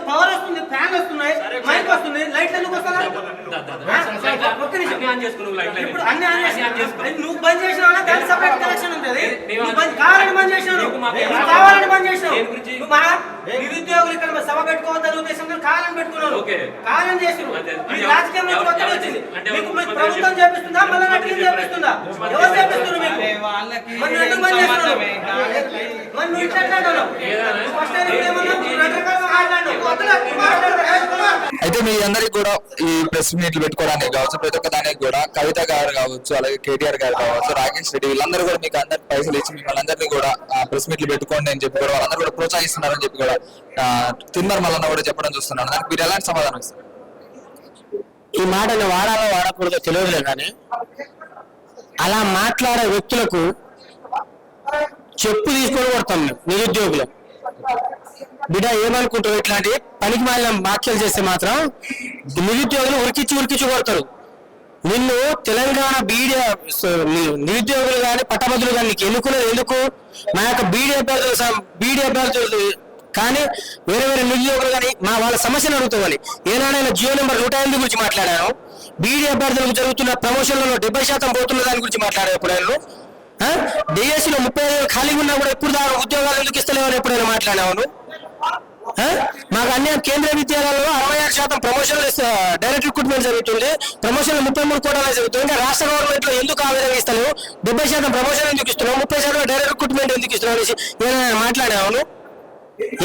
Power వస్తుంది, fan వస్తున్నాయి, mic వస్తుంది, లైట్లు ఎందుకు వస్తాయి? ఇప్పుడు అన్ని ఆన్ చేసుకున్నావు. నువ్వు బంద్ చేసినావు, దానికి సపరేట్ కనెక్షన్ ఉంటుంది. కావాలని బంద్ చేసినావు, కావాలని బంద్ చేసినావు. నువ్వు మా నిరుద్యోగులు ఇక్కడ సభ పెట్టుకోవద్దని ఉద్దేశంతో కావాలని పెట్టుకున్నావు, కావాలని చేసినావు. రాజకీయం ఒత్తిడి వచ్చింది. మీకు ప్రభుత్వం చేపిస్తుందా, మళ్ళీ నటికి చేపిస్తుందా? ఎవరు చేపిస్తున్నారు మీకు? మరి ఎందుకు బంద్ చేస్తున్నావు? మరి నువ్వు ఇట్లా అయితే మీ అందరికి కూడా ఈ ప్రెస్ మీట్లు పెట్టుకోవడానికి కావచ్చు, ప్రతి ఒక్క దానికి కూడా కవిత గారు కావచ్చు, అలాగే కేటీఆర్ గారు కావచ్చు, రాకేష్ రెడ్డి, వీళ్ళందరూ కూడా మీకు అందరికి పైసలు ఇచ్చి మిమ్మల్ని అందరినీ కూడా ప్రెస్ మీట్లు పెట్టుకోండి అని చెప్పి కూడా వాళ్ళందరూ కూడా ప్రోత్సహిస్తున్నారని చెప్పి కూడా తిన్మర్ మల్లన్న కూడా చెప్పడం చూస్తున్నాను. దానికి మీరు ఎలాంటి సమాధానం ఇస్తారు? ఈ మాటను వాడాలో వాడకూడదో తెలియదులే, కానీ అలా మాట్లాడే వ్యక్తులకు చెప్పు తీసుకొని కొడతాం నిరుద్యోగులు. బిడ్డ ఏమనుకుంటారు, ఇట్లాంటి పనికి మాలిన వ్యాఖ్యలు చేస్తే మాత్రం నిరుద్యోగులు ఉరికిచ్చి కొడతారు. నిన్ను తెలంగాణ నిరుద్యోగులు కానీ పట్టభద్రులు కానీ నీకు ఎన్నుకునేది ఎందుకు? మా యొక్క బీడీ అభ్యర్థులు కానీ వేరే నిరుద్యోగులు కానీ వాళ్ళ సమస్యలు అడుగుతామని ఏనాడైనా జియో నెంబర్ 108 గురించి మాట్లాడాను. బీడీ అభ్యర్థులకు జరుగుతున్న ప్రమోషన్లలో 70% పోతున్న దాని గురించి మాట్లాడారు ఎప్పుడైనా? డిఎస్సీలో 35 ఖాళీగా ఉన్నా కూడా ఎప్పుడు దాకా ఉద్యోగాలు ఎందుకు ఇస్తలేవని ఎప్పుడైనా మాట్లాడాను? మాకు అన్ని కేంద్ర విద్యాలయాల్లో 66% ప్రమోషన్లు డైరెక్ట్ రిక్రూట్మెంట్ జరుగుతుంది. ప్రమోషన్లు 33 కోటాలు జరుగుతుంది. ఇంకా రాష్ట్ర గవర్నమెంట్ లో ఎందుకు ఆ విధంగా ఇస్తలేవు? 70% ప్రమోషన్ ఎందుకు ఇస్తున్నావు, 30% డైరెక్ట్ రిక్రూట్మెంట్ ఎందుకు ఇస్తున్నావు అనేసి ఏమైనా మాట్లాడాను?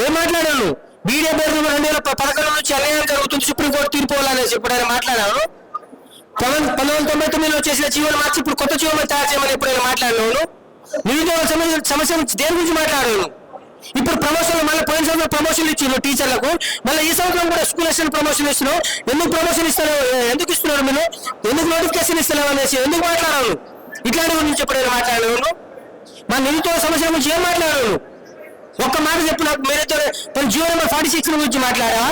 ఏం మాట్లాడాను? బీడీ అభ్యర్థులు 2011 నుంచి అన్యాయం జరుగుతుంది, సుప్రీంకోర్టు తీర్పు అనేసి ఎప్పుడైనా మాట్లాడాను? 1999లో చేసిన జీవోలు మార్చి ఇప్పుడు కొత్త జీవోలు తయారు చేయమని ఎప్పుడైనా మాట్లాడినాను? నిరుద్యోగ సమస్య దేని గురించి మాట్లాడాను? ఇప్పుడు ప్రమోషన్లు మళ్ళీ పోయిన సంవత్సరం ప్రమోషన్లు ఇచ్చారు టీచర్లకు, మళ్ళీ ఈ సంవత్సరం కూడా స్కూల్ అసిస్టెంట్ ప్రమోషన్ ఇస్తున్నావు. ఎందుకు ప్రమోషన్ ఇస్తారు, ఎందుకు ఇస్తున్నారు మీరు? ఎందుకు నోటిఫికేషన్ ఇస్తలేవు అనేసి ఎందుకు మాట్లాడాను? ఇట్లాంటి గురించి ఎప్పుడైనా మాట్లాడాను? మా నిరుద్యోగ సమస్య గురించి ఏం మాట్లాడాను? ఒక్క మాట చెప్పు నాకు. మీరైతే జియో నెంబర్ 46 గురించి మాట్లాడా?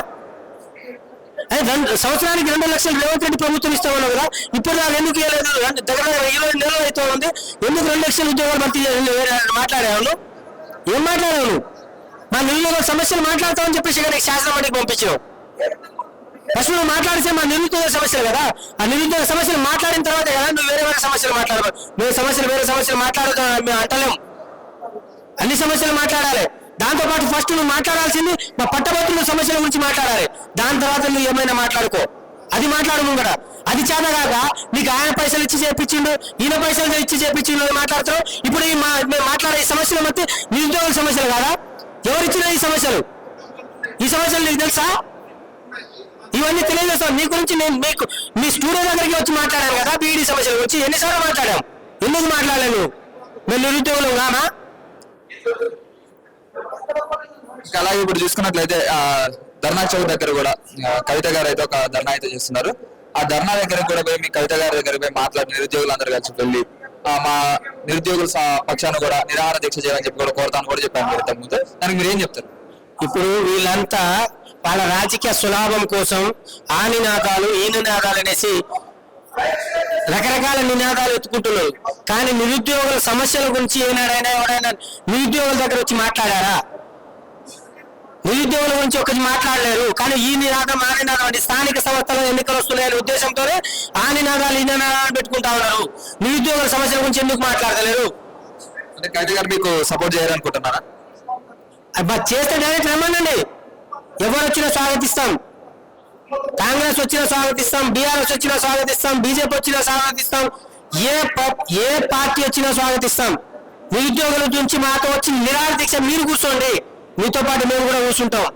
సంవత్సరానికి 2 లక్షలు రేవంత్ రెడ్డి ప్రభుత్వం ఇస్తామన్నావు కదా, ఇప్పుడు నాకు ఎందుకు ఇవ్వలేదు? దగ్గర 20 నెలలు అయితే ఉంది, ఎందుకు 2 లక్షల ఉద్యోగాలు భర్తీ మాట్లాడాను? ఏం మాట్లాడాను? మా నిరుద్యోగ సమస్యలు మాట్లాడతామని చెప్పేసి కానీ శాసనం వాటికి పంపించావు. ఫస్ట్ నువ్వు మాట్లాడితే మా నిరుద్యోగ సమస్యలు కదా, ఆ నిరుద్యోగ సమస్యలు మాట్లాడిన తర్వాత కదా నువ్వు వేరే సమస్యలు మాట్లాడవు. వేరే సమస్యలు మాట్లాడుతా మేము అంటలేము. అన్ని సమస్యలు మాట్లాడాలి. దాంతోపాటు ఫస్ట్ నువ్వు మాట్లాడాల్సింది మా పట్టభద్రుల సమస్యల గురించి మాట్లాడాలి. దాని తర్వాత నువ్వు ఏమైనా మాట్లాడుకో, అది మాట్లాడము కదా. అది చేతగాక నీకు ఆయన పైసలు ఇచ్చి చేపించిండు, ఈయన పైసలు ఇచ్చి చేపించిండు అని మాట్లాడుతావు. ఇప్పుడు మేము మాట్లాడే ఈ సమస్యలు మొత్తం నిరుద్యోగుల సమస్యలు కాదా? ఎవరిచ్చిన ఈ సమస్యలు నీకు తెలుసా? ఇవన్నీ తెలియజేస్తాం. నీ గురించి నేను మీ స్టూడియో దగ్గరికి వచ్చి మాట్లాడాను కదా, బీఈడీ సమస్యల గురించి ఎన్నిసార్లు మాట్లాడాం? ఎందుకు మాట్లాడలేను? మేము నిరుద్యోగులు కానా? అలాగే ఇప్పుడు చూసుకున్నట్లయితే ధర్నా చౌక్ దగ్గర కూడా కవిత గారు అయితే ఒక ధర్నా అయితే చేస్తున్నారు. ఆ ధర్నా దగ్గర కూడా పోయి మీ కవిత గారి దగ్గర పోయి మాట్లాడి నిరుద్యోగులు అందరూ కలిసి వెళ్ళి మా నిరుద్యోగుల పక్షాన్ని కూడా నిరాహార దీక్ష చేయాలని చెప్పి కూడా కోరుతాను కూడా చెప్పాను మీరు ఇంతకుముందు. దానికి మీరు ఏం చెప్తారు? ఇప్పుడు వీళ్ళంతా వాళ్ళ రాజకీయ సులాభం కోసం ఆ నినాదాలు ఈ నినాదాలు అనేసి రకరకాల నినాదాలు ఎత్తుకుంటున్నారు. కానీ నిరుద్యోగుల సమస్యల గురించి ఎవరైనా నిరుద్యోగుల దగ్గర వచ్చి మాట్లాడారా? నిరుద్యోగుల గురించి ఒకటి మాట్లాడలేరు. కానీ ఈ నినాదం ఆ నినాదం అంటే స్థానిక సంస్థల ఎన్నికలు వస్తున్నాయనే ఉద్దేశంతోనే ఆ నినాదాలు ఈ నినాదాలు పెట్టుకుంటా ఉన్నారు. నిరుద్యోగుల సమస్యల గురించి ఎందుకు మాట్లాడలేరు? అంటే కవిత గారు మీకు సపోర్ట్ చేయాలనుకుంటున్నారా? చేస్తే డైరెక్ట్ రమ్మనండి. ఎవరు వచ్చినా స్వాగతిస్తాం. కాంగ్రెస్ వచ్చినా స్వాగతిస్తాం, బీఆర్ఎస్ వచ్చినా స్వాగతిస్తాం, బీజేపీ వచ్చినా స్వాగతిస్తాం, ఏ పార్టీ వచ్చినా స్వాగతిస్తాం. నిరుద్యోగుల నుంచి మాతో వచ్చి నిరాహార దీక్ష మీరు కూర్చోండి, మీతో పాటు మేము కూడా కూర్చుంటాం.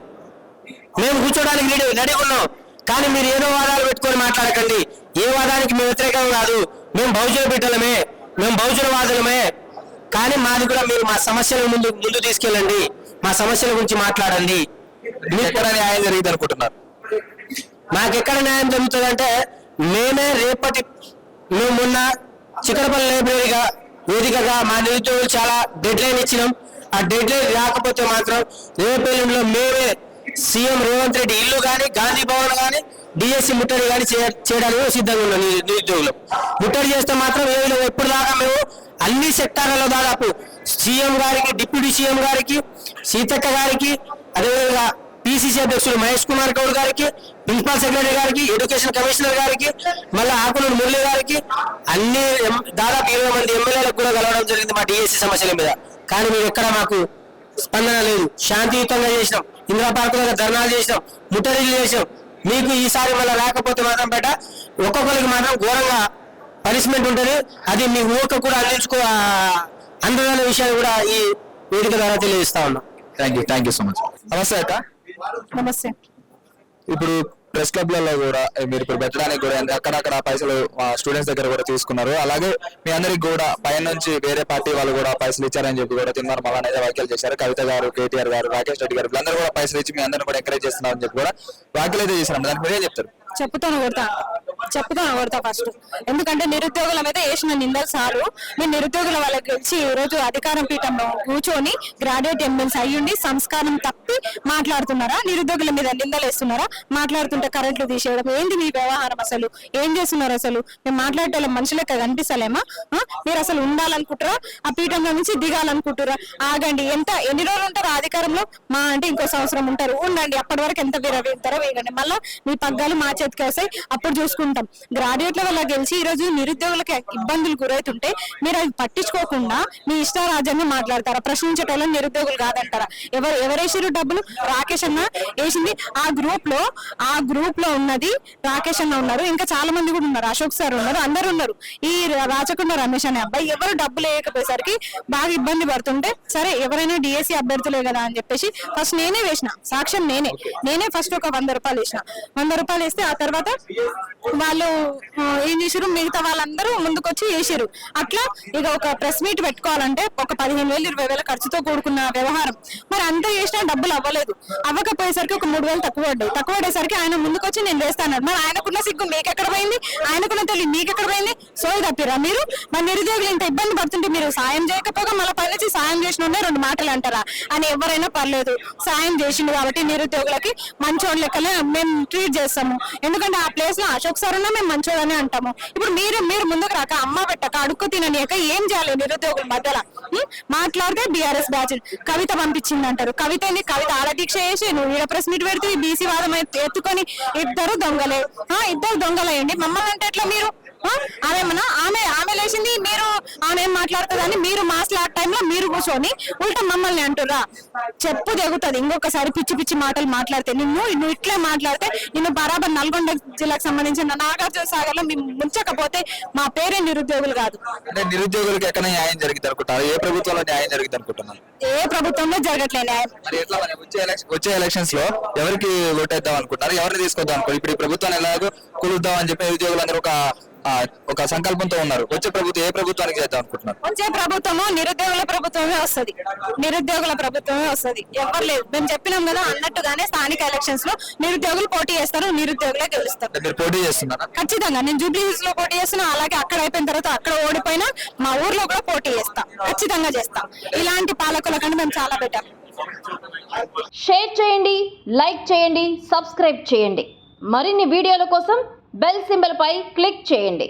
మేము కూర్చోడానికి రెడీ ఉన్నాం. కానీ మీరు ఏదో వాదాలు పెట్టుకొని మాట్లాడకండి. ఏ వాదానికి మేము వ్యతిరేకం కాదు. మేము బహుజన బిడ్డలమే, మేము బహుజన వాదులమే. కానీ మాది కూడా మీరు మా సమస్యల ముందు తీసుకెళ్ళండి, మా సమస్యల గురించి మాట్లాడండి. మీకు ఎక్కడ న్యాయం జరిగింది అనుకుంటున్నారు? మాకెక్కడ న్యాయం జరుగుతుందంటే మేము మొన్న చిక్కడపల్లి లైబ్రరీగా వేదికగా మా నిరుద్యోగులు చాలా డెడ్ లైన్ ఇచ్చినాం. ఆ డెడ్ లైన్ రాకపోతే మాత్రం రేపేళ్ళలో మేమే సీఎం రేవంత్ రెడ్డి ఇల్లు కానీ, గాంధీ భవన్ కానీ, డిఎస్సి ముట్టడి కానీ చేయడానికి సిద్ధంగా ఉన్నాం. నిరుద్యోగులు ముట్టడి చేస్తే మాత్రం ఎప్పుడు దాకా మేము అన్ని సెక్టార్లలో దాదాపు సీఎం గారికి, డిప్యూటీ సీఎం గారికి, సీతక్క గారికి, అదేవిధంగా టీపీసీసీ అధ్యక్షులు మహేష్ కుమార్ గౌడ్ గారికి, ప్రిన్సిపల్ సెక్రటరీ గారికి, ఎడ్యుకేషన్ కమిషనర్ గారికి, మళ్ళీ ఆకునూరు మురళి గారికి, అన్ని దాదాపు 20 మంది ఎమ్మెల్యేలకు కూడా కలవడం జరిగింది మా డిఎస్సి సమస్యల మీద. కానీ మీరు ఎక్కడ మాకు స్పందన లేదు. శాంతియుతంగా చేసినాం, ఇందిరా పార్క్ దగ్గర ధర్నాలు చేసినాం, ముట్టడిలు చేసినాం. మీకు ఈసారి మళ్ళీ రాకపోతే మాత్రం బయట ఒక్కొక్కరికి మాత్రం ఘోరంగా పనిష్మెంట్ ఉంటుంది. అది మీ ఊరికి కూడా అందువల్ల విషయాలు కూడా ఈ వేదిక ద్వారా తెలియజేస్తా ఉన్నాం. Thank you so much. నమస్తే అక్క. నమస్తే. ఇప్పుడు ప్రెస్ క్లబ్లలో కూడా మీరు ఇప్పుడు పెట్టడానికి కూడా అక్కడక్కడ పైసలు స్టూడెంట్స్ దగ్గర కూడా తీసుకున్నారు. అలాగే మీ అందరికి కూడా పైన నుంచి వేరే పార్టీ వాళ్ళు కూడా పైసలు ఇచ్చారని చెప్పి కూడా తిన్నారు మళ్ళీ అనేది వ్యాఖ్యలు చేశారు. కవిత గారు, కేటీఆర్ గారు, రాకేష్ రెడ్డి గారు వీళ్ళందరూ కూడా పైసలు ఇచ్చి మీ అందరిని కూడా ఎంకరేజ్ చేస్తున్నారని చెప్పి కూడా వ్యాఖ్యలు అయితే చేశారు. దానికి మీరేం చెప్తారు? చెప్పుతాను కొడతా ఫస్ట్. ఎందుకంటే నిరుద్యోగుల మీద వేసిన నిందలు చాలు. మీరు నిరుద్యోగుల వాళ్ళకి గెలిచి ఈ రోజు అధికారం పీఠంలో కూర్చొని గ్రాడ్యుయేట్ ఎమ్మెల్సీ అయ్యుండి సంస్కారం తప్పి మాట్లాడుతున్నారా? నిరుద్యోగుల మీద నిందలు వేస్తున్నారా? మాట్లాడుతుంటే కరెంట్లు తీసేయడం ఏంది మీ వ్యవహారం? అసలు ఏం చేస్తున్నారు? అసలు మేము మాట్లాడేటోళ్ళ మనుషులే కనిపిస్తలేమా? మీరు అసలు ఉండాలనుకుంటారా? ఆ పీఠంలో నుంచి దిగాలనుకుంటారా? ఆగండి. ఎన్ని రోజులు ఉంటారు అధికారంలో? మా అంటే ఇంకో సంవత్సరం ఉంటారు, ఉండండి. అప్పటి వరకు ఎంత విరవేస్తారో వేయకండి. మళ్ళీ మీ పగ్గాలు మా చేతికి వస్తాయి, అప్పుడు చూసుకుంటాం. గ్రాడ్యుయేట్ల వల్ల గెలిచి ఈ రోజు నిరుద్యోగులకు ఇబ్బందులు గురవుతుంటే మీరు అవి పట్టించుకోకుండా మీ ఇష్టారాజ్యాన్ని మాట్లాడతారా? ప్రశ్నించేటోళ్ళని నిరుద్యోగులు కాదంటారా? ఎవరేసారు డబ్బులు? రాకేష్ అన్న వేసింది. ఆ గ్రూప్ లో ఉన్నది రాకేష్ అన్న ఉన్నారు, ఇంకా చాలా మంది కూడా ఉన్నారు, అశోక్ సార్ ఉన్నారు, అందరు ఉన్నారు. ఈ రాచకొండ రమేష్ అనే అబ్బాయి ఎవరు డబ్బులు వేయకపోయేసరికి బాగా ఇబ్బంది పడుతుంటే సరే ఎవరైనా డిఎస్సి అభ్యర్థులే కదా అని చెప్పేసి ఫస్ట్ నేనే వేసిన. సాక్ష్యం నేనే ఫస్ట్ ఒక 100 రూపాయలు వేసిన. 100 రూపాయలు వేస్తే ఆ తర్వాత వాళ్ళు ఏం చేసారు, మిగతా వాళ్ళందరూ ముందుకొచ్చి వేసారు. అట్లా ఇక ఒక ప్రెస్ మీట్ పెట్టుకోవాలంటే ఒక 15,000 20,000 ఖర్చుతో కూడుకున్న వ్యవహారం. మరి అంతా చేసినా డబ్బులు అవ్వలేదు. అవ్వకపోయేసరికి ఒక 3,000 తక్కువ పడేసరికి ఆయన ముందుకొచ్చి నేను వేస్తాను. మరి ఆయనకున్న సిగ్గు మీకెక్కడ పోయింది? ఆయనకున్న తెలివి మీకెక్కడ పోయింది? సోయి తప్పిరా మీరు? మరి నిరుద్యోగులు ఇంత ఇబ్బంది పడుతుంటే మీరు సాయం చేయకపోగా మళ్ళీ పైనుంచి సాయం చేసిన 2 మాటలు అంటారా? అని ఎవరైనా పర్లేదు, సాయం చేసిండు కాబట్టి నిరుద్యోగులకి మంచోళ్ళ లెక్కలే మేము ట్రీట్ చేస్తాము. ఎందుకంటే ఆ ప్లేస్ లో అశోక్ సార్ ఉన్నా మేము మంచోడని అంటాము. ఇప్పుడు మీరు ముందుకు రాక అమ్మ పెట్టక అడుక్కు తిననియక ఏం చేయాలి నిరుద్యోగుల మధ్యలో? మాట్లాడితే బీఆర్ఎస్ బ్యాచ్ కవిత పంపించింది అంటారు. కవిత ఆడ దీక్ష చేసి నువ్వు ఈడ ప్రెస్ మీట్ పెడితే బీసీ వాదం ఎత్తుకొని ఇద్దరు దొంగలేయండి మమ్మల్ని అంటే ఎట్లా? మీరు ఆమె లేచింది, మీరు ఆమె ఏం మాట్లాడుతుందని మీరు మాట్లాడే టైంలో మీరు కూర్చొని ఉల్టా మమ్మల్ని అంటురా? చెప్పు తెగుతుంది. ఇంకొకసారి పిచ్చి మాటలు మాట్లాడితే నువ్వు ఇట్లే మాట్లాడితే నిన్ను బరాబర్ నల్గొండ జిల్లాకు సంబంధించిన నాగార్జున సాగర్ లో మేము ముంచకపోతే మా పేరే నిరుద్యోగులు కాదు. అంటే నిరుద్యోగులకు ఎక్కడ న్యాయం జరిగింది అనుకుంటారు? ఏ ప్రభుత్వంలో న్యాయం జరిగింది అనుకుంటున్నారు? ఏ ప్రభుత్వంలో జరగట్లే న్యాయం. మరి ఎట్లా వచ్చే ఎలక్షన్స్ లో ఎవరికి ఓటేద్దాం అనుకుంటారు? ఎవరిని తీసుకొద్దాం అనుకుంటారు? ఇప్పుడు ఈ ప్రభుత్వాన్ని ఎలాగో కూలుద్దాం అని చెప్పి నిరుద్యోగులందరూ ఒక సంకల్పంతో ఉన్నారు. వచ్చే ప్రభుత్వం ఏ ప్రభుత్వానికి చేద్దాం అనుకుంటున్నారు? వచ్చే ప్రభుత్వము నిరుద్యోగుల ప్రభుత్వమే వస్తుంది. ఎవరు లేదు. మేము చెప్పినాం కదా అన్నట్టుగానే స్థానిక ఎలక్షన్స్ లో నిరుద్యోగులు పోటీ చేస్తారు, నిరుద్యోగులే గెలుస్తారు. మీరు పోటీ చేస్తున్నారా? ఖచ్చితంగా. నేను జూబ్లీ హిల్స్ లో పోటీ చేస్తున్నా, అలాగే అక్కడ అయిపోయిన తర్వాత అక్కడ ఓడిపోయినా మా ఊర్లో కూడా పోటీ చేస్తా, ఖచ్చితంగా చేస్తా. ఇలాంటి పాలకుల కంటే మేము చాలా బెటర్. షేర్ చేయండి, లైక్ చేయండి, సబ్స్క్రైబ్ చేయండి. మరిన్ని వీడియోల కోసం బెల్ సింబల్ పై క్లిక్ చేయండి.